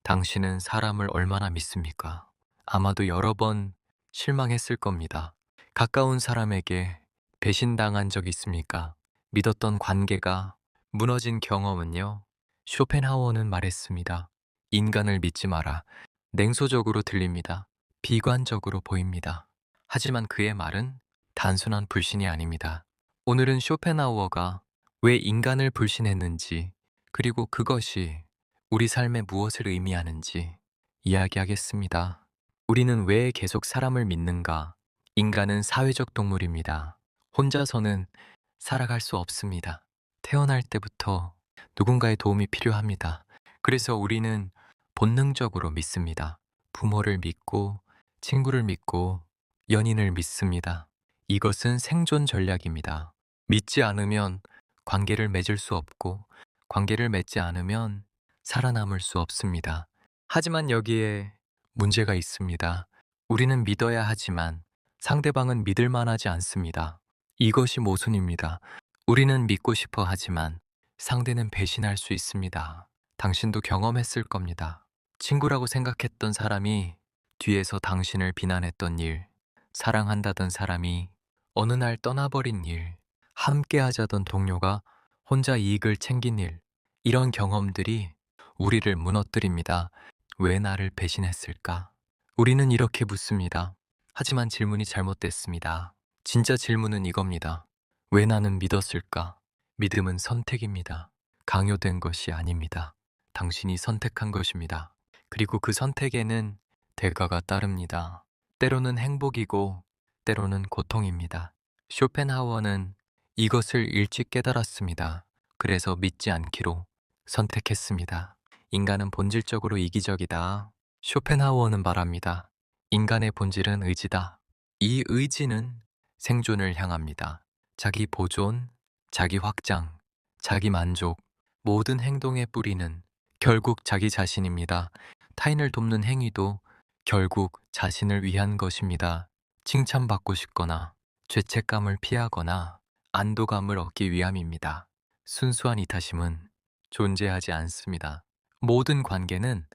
당신은 사람을 얼마나 믿습니까? 아마도 여러 번 실망했을 겁니다. 가까운 사람에게 배신당한 적 있습니까? 믿었던 관계가 무너진 경험은요? 쇼펜하우어는 말했습니다. 인간을 믿지 마라. 냉소적으로 들립니다. 비관적으로 보입니다. 하지만 그의 말은 단순한 불신이 아닙니다. 오늘은 쇼펜하우어가 왜 인간을 불신했는지, 그리고 그것이 우리 삶에 무엇을 의미하는지 이야기하겠습니다. 우리는 왜 계속 사람을 믿는가? 인간은 사회적 동물입니다. 혼자서는 살아갈 수 없습니다. 태어날 때부터 누군가의 도움이 필요합니다. 그래서 우리는 본능적으로 믿습니다. 부모를 믿고, 친구를 믿고, 연인을 믿습니다. 이것은 생존 전략입니다. 믿지 않으면 관계를 맺을 수 없고, 관계를 맺지 않으면 살아남을 수 없습니다. 하지만 여기에 문제가 있습니다. 우리는 믿어야 하지만 상대방은 믿을 만하지 않습니다. 이것이 모순입니다. 우리는 믿고 싶어 하지만 상대는 배신할 수 있습니다. 당신도 경험했을 겁니다. 친구라고 생각했던 사람이 뒤에서 당신을 비난했던 일, 사랑한다던 사람이 어느 날 떠나버린 일, 함께 하자던 동료가 혼자 이익을 챙긴 일, 이런 경험들이 우리를 무너뜨립니다. 왜 나를 배신했을까? 우리는 이렇게 묻습니다. 하지만 질문이 잘못됐습니다. 진짜 질문은 이겁니다. 왜 나는 믿었을까? 믿음은 선택입니다. 강요된 것이 아닙니다. 당신이 선택한 것입니다. 그리고 그 선택에는 대가가 따릅니다. 때로는 행복이고 때로는 고통입니다. 쇼펜하우어는 이것을 일찍 깨달았습니다. 그래서 믿지 않기로 선택했습니다. 인간은 본질적으로 이기적이다. 쇼펜하우어는 말합니다. 인간의 본질은 의지다. 이 의지는 생존을 향합니다. 자기 보존, 자기 확장, 자기 만족, 모든 행동의 뿌리는 결국 자기 자신입니다. 타인을 돕는 행위도 결국 자신을 위한 것입니다. 칭찬받고 싶거나 죄책감을 피하거나 안도감을 얻기 위함입니다. 순수한 이타심은 존재하지 않습니다. 모든 관계는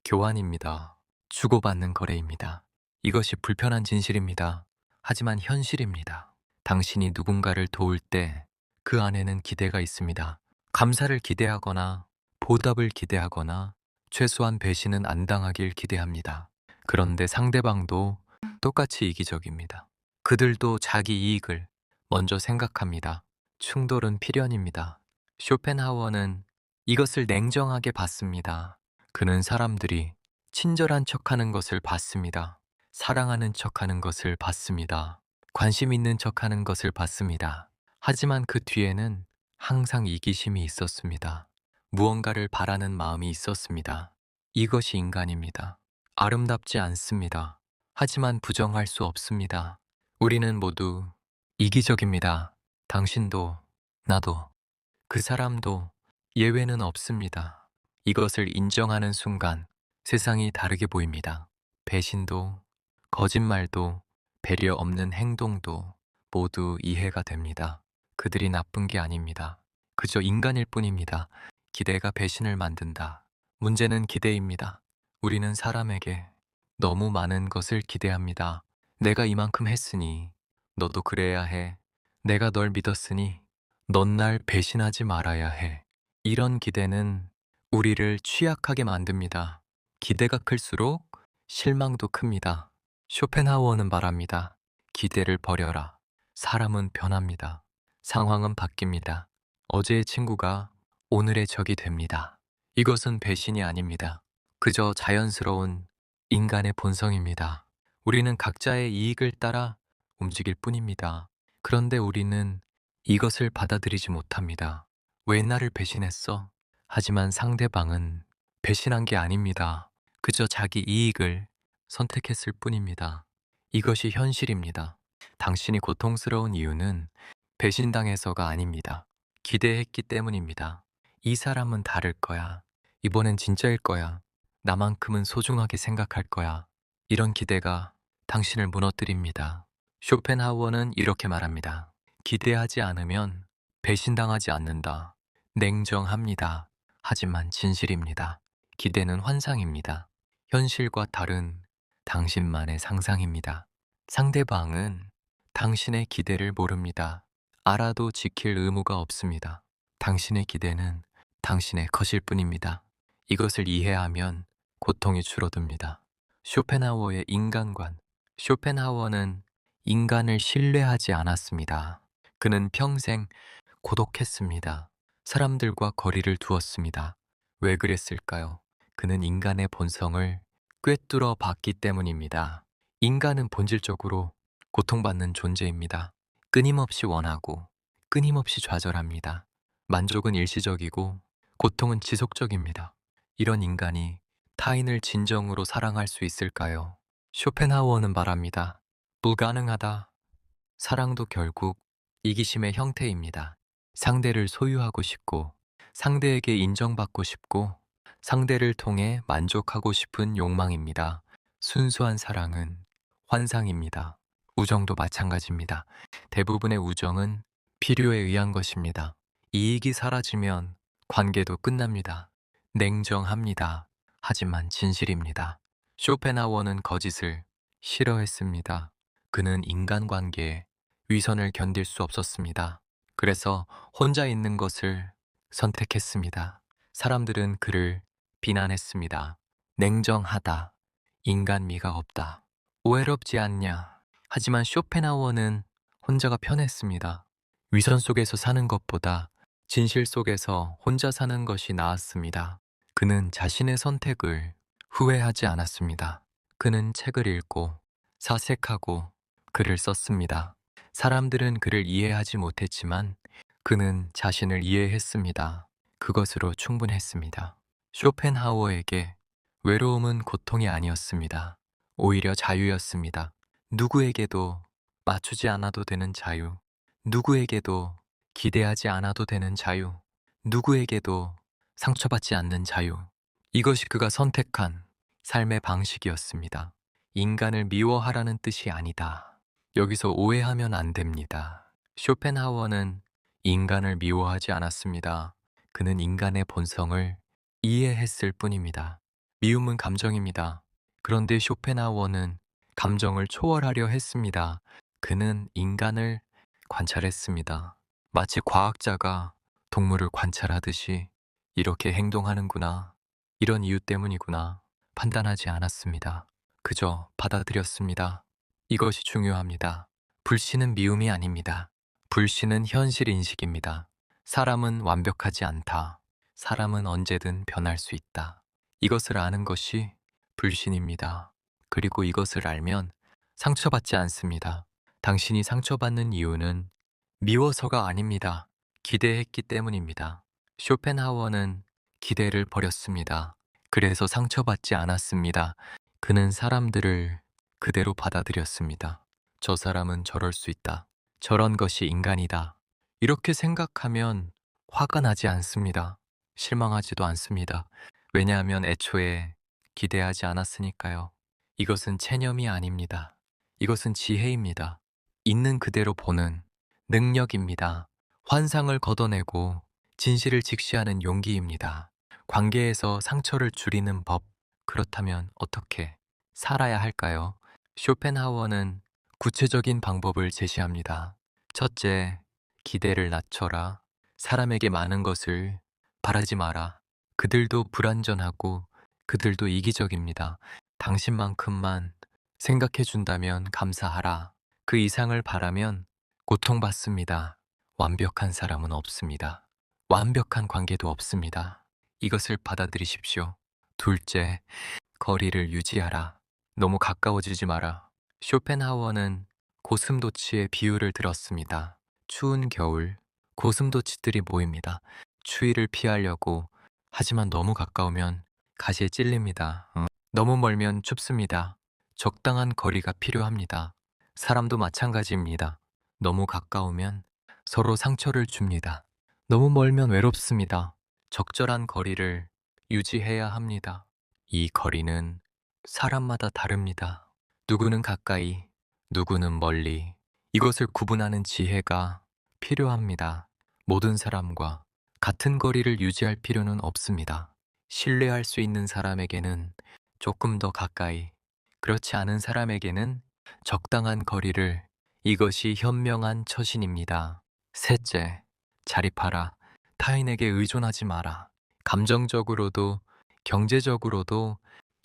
교환입니다. 주고받는 거래입니다. 이것이 불편한 진실입니다. 하지만 현실입니다. 당신이 누군가를 도울 때 그 안에는 기대가 있습니다. 감사를 기대하거나 보답을 기대하거나 최소한 배신은 안 당하길 기대합니다. 그런데 상대방도 똑같이 이기적입니다. 그들도 자기 이익을 먼저 생각합니다. 충돌은 필연입니다. 쇼펜하우어는 이것을 냉정하게 봤습니다. 그는 사람들이 친절한 척하는 것을 봤습니다. 사랑하는 척하는 것을 봤습니다. 관심 있는 척하는 것을 봤습니다. 하지만 그 뒤에는 항상 이기심이 있었습니다. 무언가를 바라는 마음이 있었습니다. 이것이 인간입니다. 아름답지 않습니다. 하지만 부정할 수 없습니다. 우리는 모두 이기적입니다. 당신도, 나도, 그 사람도 예외는 없습니다. 이것을 인정하는 순간 세상이 다르게 보입니다. 배신도, 거짓말도, 배려 없는 행동도 모두 이해가 됩니다. 그들이 나쁜 게 아닙니다. 그저 인간일 뿐입니다. 기대가 배신을 만든다. 문제는 기대입니다. 우리는 사람에게 너무 많은 것을 기대합니다. 내가 이만큼 했으니 너도 그래야 해. 내가 널 믿었으니 넌 날 배신하지 말아야 해. 이런 기대는 우리를 취약하게 만듭니다. 기대가 클수록 실망도 큽니다. 쇼펜하우어는 말합니다. 기대를 버려라. 사람은 변합니다. 상황은 바뀝니다. 어제의 친구가 오늘의 적이 됩니다. 이것은 배신이 아닙니다. 그저 자연스러운 인간의 본성입니다. 우리는 각자의 이익을 따라 움직일 뿐입니다. 그런데 우리는 이것을 받아들이지 못합니다. 왜 나를 배신했어? 하지만 상대방은 배신한 게 아닙니다. 그저 자기 이익을 선택했을 뿐입니다. 이것이 현실입니다. 당신이 고통스러운 이유는 배신당해서가 아닙니다. 기대했기 때문입니다. 이 사람은 다를 거야. 이번엔 진짜일 거야. 나만큼은 소중하게 생각할 거야. 이런 기대가 당신을 무너뜨립니다. 쇼펜하우어는 이렇게 말합니다. 기대하지 않으면 배신당하지 않는다. 냉정합니다. 하지만 진실입니다. 기대는 환상입니다. 현실과 다른 당신만의 상상입니다. 상대방은 당신의 기대를 모릅니다. 알아도 지킬 의무가 없습니다. 당신의 기대는 당신의 것일 뿐입니다. 이것을 이해하면 고통이 줄어듭니다. 쇼펜하우어의 인간관. 쇼펜하우어는 인간을 신뢰하지 않았습니다. 그는 평생 고독했습니다. 사람들과 거리를 두었습니다. 왜 그랬을까요? 그는 인간의 본성을 꿰뚫어 봤기 때문입니다. 인간은 본질적으로 고통받는 존재입니다. 끊임없이 원하고 끊임없이 좌절합니다. 만족은 일시적이고 고통은 지속적입니다. 이런 인간이 타인을 진정으로 사랑할 수 있을까요? 쇼펜하우어는 말합니다. 불가능하다. 사랑도 결국 이기심의 형태입니다. 상대를 소유하고 싶고, 상대에게 인정받고 싶고, 상대를 통해 만족하고 싶은 욕망입니다. 순수한 사랑은 환상입니다. 우정도 마찬가지입니다. 대부분의 우정은 필요에 의한 것입니다. 이익이 사라지면 관계도 끝납니다. 냉정합니다. 하지만 진실입니다. 쇼펜하우어는 거짓을 싫어했습니다. 그는 인간관계에 위선을 견딜 수 없었습니다. 그래서 혼자 있는 것을 선택했습니다. 사람들은 그를 비난했습니다. 냉정하다. 인간미가 없다. 오해롭지 않냐. 하지만 쇼펜하우어는 혼자가 편했습니다. 위선 속에서 사는 것보다 진실 속에서 혼자 사는 것이 나았습니다. 그는 자신의 선택을 후회하지 않았습니다. 그는 책을 읽고 사색하고 글을 썼습니다. 사람들은 그를 이해하지 못했지만 그는 자신을 이해했습니다. 그것으로 충분했습니다. 쇼펜하우어에게 외로움은 고통이 아니었습니다. 오히려 자유였습니다. 누구에게도 맞추지 않아도 되는 자유, 누구에게도 기대하지 않아도 되는 자유, 누구에게도 상처받지 않는 자유. 이것이 그가 선택한 삶의 방식이었습니다. 인간을 미워하라는 뜻이 아니다. 여기서 오해하면 안 됩니다. 쇼펜하우어는 인간을 미워하지 않았습니다. 그는 인간의 본성을 이해했을 뿐입니다. 미움은 감정입니다. 그런데 쇼펜하우어는 감정을 초월하려 했습니다. 그는 인간을 관찰했습니다. 마치 과학자가 동물을 관찰하듯이 이렇게 행동하는구나, 이런 이유 때문이구나 판단하지 않았습니다. 그저 받아들였습니다. 이것이 중요합니다. 불신은 미움이 아닙니다. 불신은 현실 인식입니다. 사람은 완벽하지 않다. 사람은 언제든 변할 수 있다. 이것을 아는 것이 불신입니다. 그리고 이것을 알면 상처받지 않습니다. 당신이 상처받는 이유는 미워서가 아닙니다. 기대했기 때문입니다. 쇼펜하우어는 기대를 버렸습니다. 그래서 상처받지 않았습니다. 그는 사람들을 그대로 받아들였습니다. 저 사람은 저럴 수 있다. 저런 것이 인간이다. 이렇게 생각하면 화가 나지 않습니다. 실망하지도 않습니다. 왜냐하면 애초에 기대하지 않았으니까요. 이것은 체념이 아닙니다. 이것은 지혜입니다. 있는 그대로 보는 능력입니다. 환상을 걷어내고 진실을 직시하는 용기입니다. 관계에서 상처를 줄이는 법. 그렇다면 어떻게 살아야 할까요? 쇼펜하우어는 구체적인 방법을 제시합니다. 첫째, 기대를 낮춰라. 사람에게 많은 것을 바라지 마라. 그들도 불완전하고 그들도 이기적입니다. 당신만큼만 생각해 준다면 감사하라. 그 이상을 바라면 고통받습니다. 완벽한 사람은 없습니다. 완벽한 관계도 없습니다. 이것을 받아들이십시오. 둘째, 거리를 유지하라. 너무 가까워지지 마라. 쇼펜하우어는 고슴도치의 비유를 들었습니다. 추운 겨울, 고슴도치들이 모입니다. 추위를 피하려고. 하지만 너무 가까우면 가시에 찔립니다. 너무 멀면 춥습니다. 적당한 거리가 필요합니다. 사람도 마찬가지입니다. 너무 가까우면 서로 상처를 줍니다. 너무 멀면 외롭습니다. 적절한 거리를 유지해야 합니다. 이 거리는 사람마다 다릅니다. 누구는 가까이, 누구는 멀리. 이것을 구분하는 지혜가 필요합니다. 모든 사람과 같은 거리를 유지할 필요는 없습니다. 신뢰할 수 있는 사람에게는 조금 더 가까이, 그렇지 않은 사람에게는 적당한 거리를, 이것이 현명한 처신입니다. 셋째, 자립하라. 타인에게 의존하지 마라. 감정적으로도, 경제적으로도,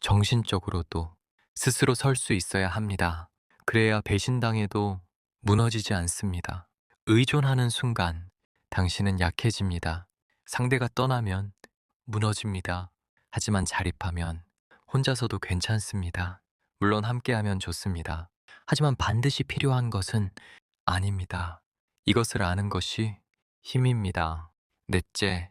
정신적으로도 스스로 설 수 있어야 합니다. 그래야 배신당해도 무너지지 않습니다. 의존하는 순간 당신은 약해집니다. 상대가 떠나면 무너집니다. 하지만 자립하면 혼자서도 괜찮습니다. 물론 함께하면 좋습니다. 하지만 반드시 필요한 것은 아닙니다. 이것을 아는 것이 힘입니다. 넷째,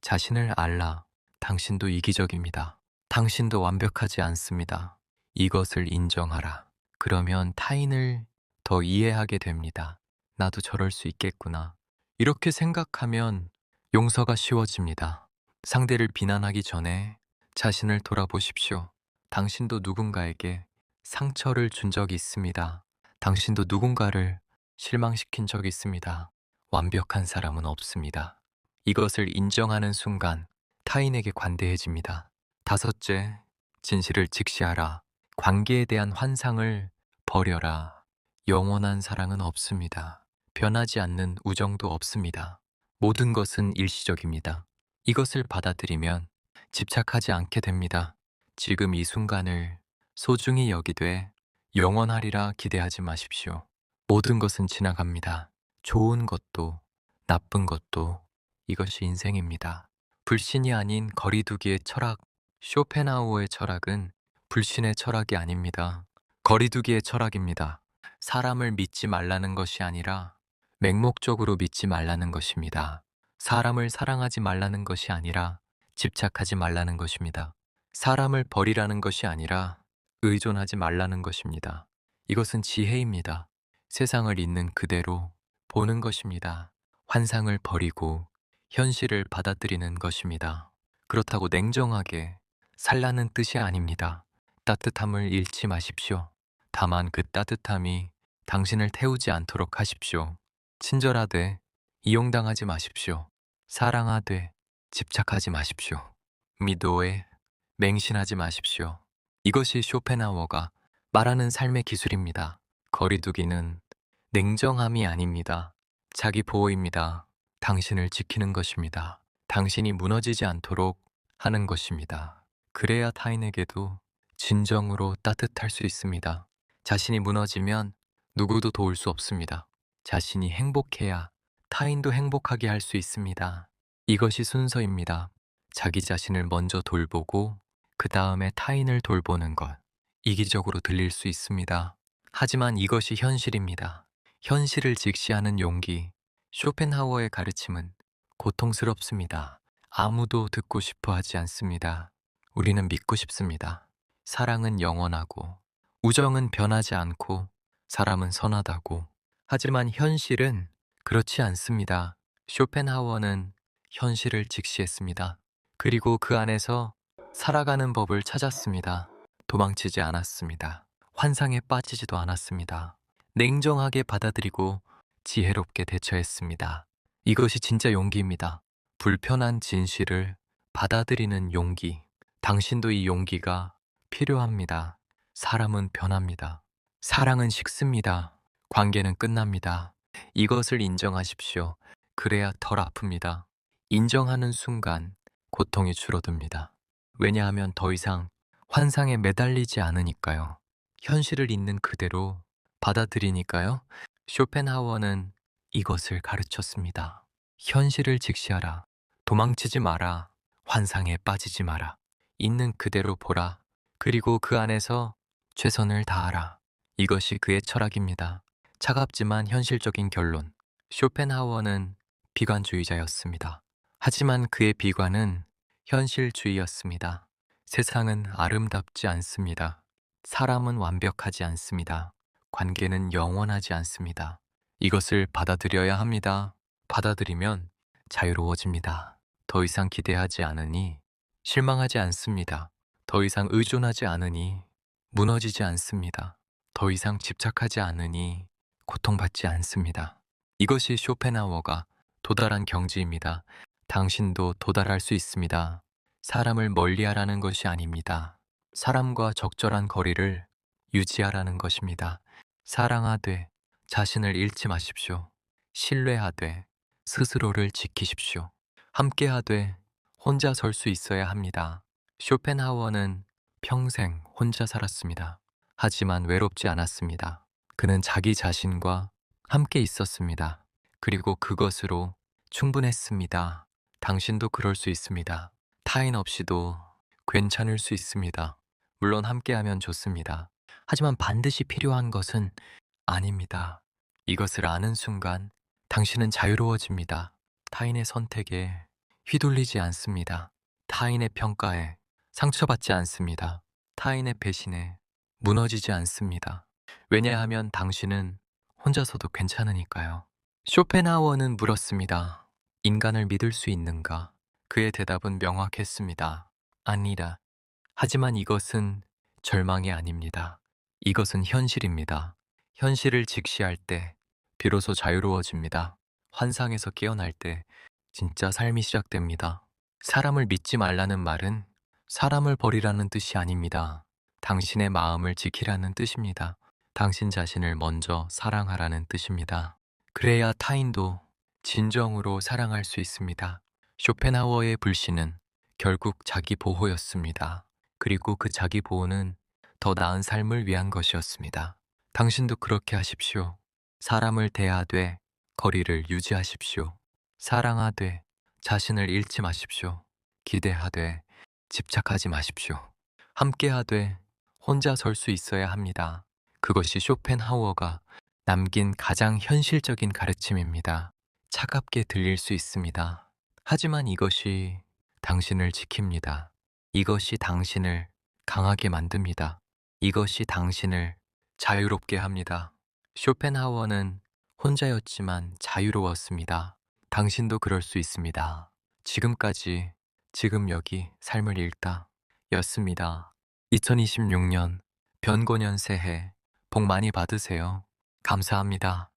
자신을 알라. 당신도 이기적입니다. 당신도 완벽하지 않습니다. 이것을 인정하라. 그러면 타인을 더 이해하게 됩니다. 나도 저럴 수 있겠구나. 이렇게 생각하면 용서가 쉬워집니다. 상대를 비난하기 전에 자신을 돌아보십시오. 당신도 누군가에게 상처를 준 적이 있습니다. 당신도 누군가를 실망시킨 적이 있습니다. 완벽한 사람은 없습니다. 이것을 인정하는 순간 타인에게 관대해집니다. 다섯째, 진실을 직시하라. 관계에 대한 환상을 버려라. 영원한 사랑은 없습니다. 변하지 않는 우정도 없습니다. 모든 것은 일시적입니다. 이것을 받아들이면 집착하지 않게 됩니다. 지금 이 순간을 소중히 여기되 영원하리라 기대하지 마십시오. 모든 것은 지나갑니다. 좋은 것도 나쁜 것도. 이것이 인생입니다. 불신이 아닌 거리두기의 철학. 쇼펜하우어의 철학은 불신의 철학이 아닙니다. 거리두기의 철학입니다. 사람을 믿지 말라는 것이 아니라 맹목적으로 믿지 말라는 것입니다. 사람을 사랑하지 말라는 것이 아니라 집착하지 말라는 것입니다. 사람을 버리라는 것이 아니라 의존하지 말라는 것입니다. 이것은 지혜입니다. 세상을 있는 그대로 보는 것입니다. 환상을 버리고 현실을 받아들이는 것입니다. 그렇다고 냉정하게 살라는 뜻이 아닙니다. 따뜻함을 잃지 마십시오. 다만 그 따뜻함이 당신을 태우지 않도록 하십시오. 친절하되 이용당하지 마십시오. 사랑하되 집착하지 마십시오. 미도에 맹신하지 마십시오. 이것이 쇼펜하우어가 말하는 삶의 기술입니다. 거리두기는 냉정함이 아닙니다. 자기 보호입니다. 당신을 지키는 것입니다. 당신이 무너지지 않도록 하는 것입니다. 그래야 타인에게도 진정으로 따뜻할 수 있습니다. 자신이 무너지면 누구도 도울 수 없습니다. 자신이 행복해야 타인도 행복하게 할 수 있습니다. 이것이 순서입니다. 자기 자신을 먼저 돌보고 그 다음에 타인을 돌보는 것. 이기적으로 들릴 수 있습니다. 하지만 이것이 현실입니다. 현실을 직시하는 용기. 쇼펜하우어의 가르침은 고통스럽습니다. 아무도 듣고 싶어 하지 않습니다. 우리는 믿고 싶습니다. 사랑은 영원하고, 우정은 변하지 않고, 사람은 선하다고. 하지만 현실은 그렇지 않습니다. 쇼펜하우어는 현실을 직시했습니다. 그리고 그 안에서 살아가는 법을 찾았습니다. 도망치지 않았습니다. 환상에 빠지지도 않았습니다. 냉정하게 받아들이고 지혜롭게 대처했습니다. 이것이 진짜 용기입니다. 불편한 진실을 받아들이는 용기. 당신도 이 용기가 필요합니다. 사람은 변합니다. 사랑은 식습니다. 관계는 끝납니다. 이것을 인정하십시오. 그래야 덜 아픕니다. 인정하는 순간 고통이 줄어듭니다. 왜냐하면 더 이상 환상에 매달리지 않으니까요. 현실을 있는 그대로 받아들이니까요. 쇼펜하우어는 이것을 가르쳤습니다. 현실을 직시하라. 도망치지 마라. 환상에 빠지지 마라. 있는 그대로 보라. 그리고 그 안에서 최선을 다하라. 이것이 그의 철학입니다. 차갑지만 현실적인 결론. 쇼펜하우어는 비관주의자였습니다. 하지만 그의 비관은 현실주의였습니다. 세상은 아름답지 않습니다. 사람은 완벽하지 않습니다. 관계는 영원하지 않습니다. 이것을 받아들여야 합니다. 받아들이면 자유로워집니다. 더 이상 기대하지 않으니 실망하지 않습니다. 더 이상 의존하지 않으니 무너지지 않습니다. 더 이상 집착하지 않으니 고통받지 않습니다. 이것이 쇼펜하우어가 도달한 경지입니다. 당신도 도달할 수 있습니다. 사람을 멀리하라는 것이 아닙니다. 사람과 적절한 거리를 유지하라는 것입니다. 사랑하되 자신을 잃지 마십시오. 신뢰하되 스스로를 지키십시오. 함께하되 혼자 설 수 있어야 합니다. 쇼펜하우어는 평생 혼자 살았습니다. 하지만 외롭지 않았습니다. 그는 자기 자신과 함께 있었습니다. 그리고 그것으로 충분했습니다. 당신도 그럴 수 있습니다. 타인 없이도 괜찮을 수 있습니다. 물론 함께하면 좋습니다. 하지만 반드시 필요한 것은 아닙니다. 이것을 아는 순간 당신은 자유로워집니다. 타인의 선택에 휘둘리지 않습니다. 타인의 평가에 상처받지 않습니다. 타인의 배신에 무너지지 않습니다. 왜냐하면 당신은 혼자서도 괜찮으니까요. 쇼펜하우어는 물었습니다. 인간을 믿을 수 있는가? 그의 대답은 명확했습니다. 아니라. 하지만 이것은 절망이 아닙니다. 이것은 현실입니다. 현실을 직시할 때 비로소 자유로워집니다. 환상에서 깨어날 때 진짜 삶이 시작됩니다. 사람을 믿지 말라는 말은 사람을 버리라는 뜻이 아닙니다. 당신의 마음을 지키라는 뜻입니다. 당신 자신을 먼저 사랑하라는 뜻입니다. 그래야 타인도 진정으로 사랑할 수 있습니다. 쇼펜하우어의 불신은 결국 자기 보호였습니다. 그리고 그 자기 보호는 더 나은 삶을 위한 것이었습니다. 당신도 그렇게 하십시오. 사람을 대하되 거리를 유지하십시오. 사랑하되 자신을 잃지 마십시오. 기대하되 집착하지 마십시오. 함께하되 혼자 설 수 있어야 합니다. 그것이 쇼펜하우어가 남긴 가장 현실적인 가르침입니다. 차갑게 들릴 수 있습니다. 하지만 이것이 당신을 지킵니다. 이것이 당신을 강하게 만듭니다. 이것이 당신을 자유롭게 합니다. 쇼펜하우어는 혼자였지만 자유로웠습니다. 당신도 그럴 수 있습니다. 지금까지, 지금 여기 삶을 읽다 였습니다. 2026년 변고년 새해 복 많이 받으세요. 감사합니다.